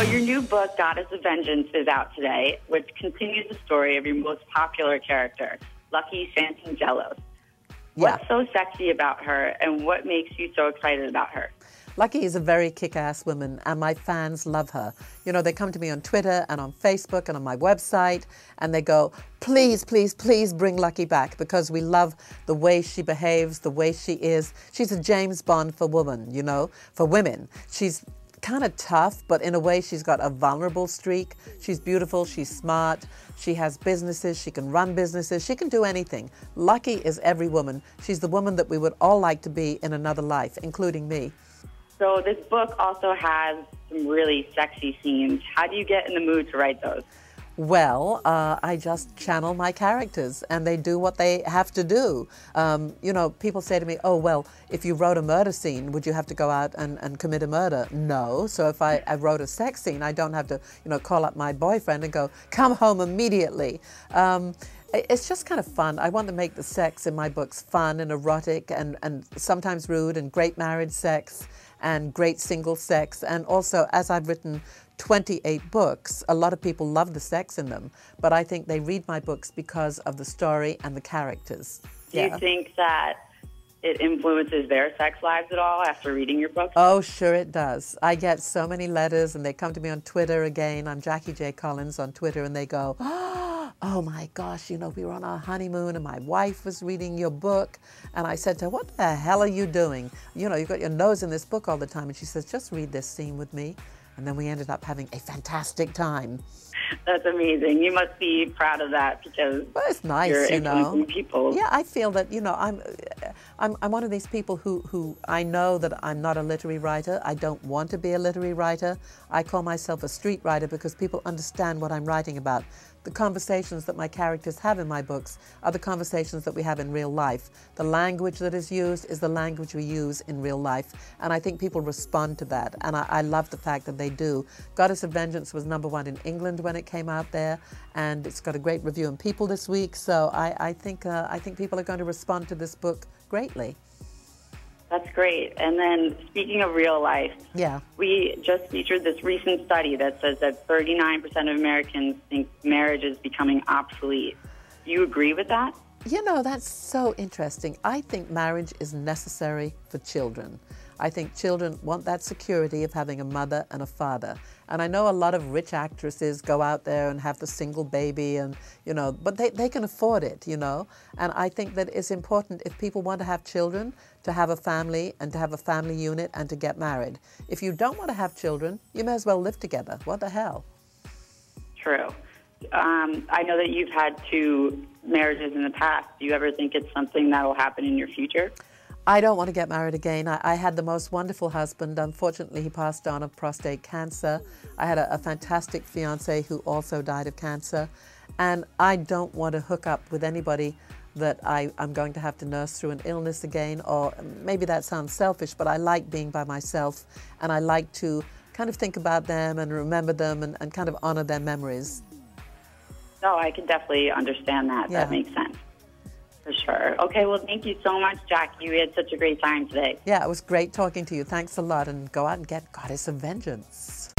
So your new book, Goddess of Vengeance, is out today, which continues the story of your most popular character, Lucky Santangelos. Yeah. What's so sexy about her, and what makes you so excited about her? Lucky is a very kick-ass woman, and my fans love her. You know, they come to me on Twitter and on Facebook and on my website, and they go, please, please, please bring Lucky back, because we love the way she behaves, the way she is. She's a James Bond for women, you know, for women. She's kind of tough, but in a way she's got a vulnerable streak. She's beautiful, she's smart, she has businesses, she can run businesses, she can do anything. Lucky is every woman. She's the woman that we would all like to be in another life, including me. So this book also has some really sexy scenes. How do you get in the mood to write those? Well, I just channel my characters, and they do what they have to do. You know, people say to me, oh, well, if you wrote a murder scene, would you have to go out and commit a murder? No. So if I wrote a sex scene, I don't have to, you know, call up my boyfriend and go, come home immediately. It's just kind of fun. I want to make the sex in my books fun and erotic and sometimes rude, and great marriage sex and great single sex. And also, as I've written 28 books, a lot of people love the sex in them, but I think they read my books because of the story and the characters. Do you think that it influences their sex lives at all after reading your book? Oh, sure it does. I get so many letters, and they come to me on Twitter again. I'm Jackie J. Collins on Twitter, and they go, oh my gosh, you know, we were on our honeymoon and my wife was reading your book. And I said to her, what the hell are you doing? You know, you've got your nose in this book all the time. And she says, just read this scene with me. And then we ended up having a fantastic time. That's amazing. You must be proud of that, because well, it's nice, you're you know. influencing people. Yeah, I feel that, you know, I'm one of these people who I know that I'm not a literary writer. I don't want to be a literary writer. I call myself a street writer because people understand what I'm writing about. The conversations that my characters have in my books are the conversations that we have in real life. The language that is used is the language we use in real life, and I think people respond to that, and I love the fact that they do. Goddess of Vengeance was #1 in England when it came out there, and it's got a great review in People this week, so I think people are going to respond to this book greatly. That's great. And then, speaking of real life, yeah, we just featured this recent study that says that 39% of Americans think marriage is becoming obsolete. Do you agree with that? You know, that's so interesting. I think marriage is necessary for children. I think children want that security of having a mother and a father. And I know a lot of rich actresses go out there and have the single baby, and, you know, but they can afford it, you know. And I think that it's important, if people want to have children, to have a family and to have a family unit and to get married. If you don't want to have children, you may as well live together. What the hell? True. I know that you've had 2 marriages in the past. Do you ever think it's something that will happen in your future? I don't want to get married again. I had the most wonderful husband. Unfortunately, he passed on of prostate cancer. I had a fantastic fiancé who also died of cancer. And I don't want to hook up with anybody that I'm going to have to nurse through an illness again. Or maybe that sounds selfish, but I like being by myself, and I like to kind of think about them and remember them and kind of honor their memories. No, I can definitely understand that. Yeah. That makes sense. For sure. Okay, well, thank you so much, Jackie. We had such a great time today. Yeah, it was great talking to you. Thanks a lot, and go out and get Goddess of Vengeance.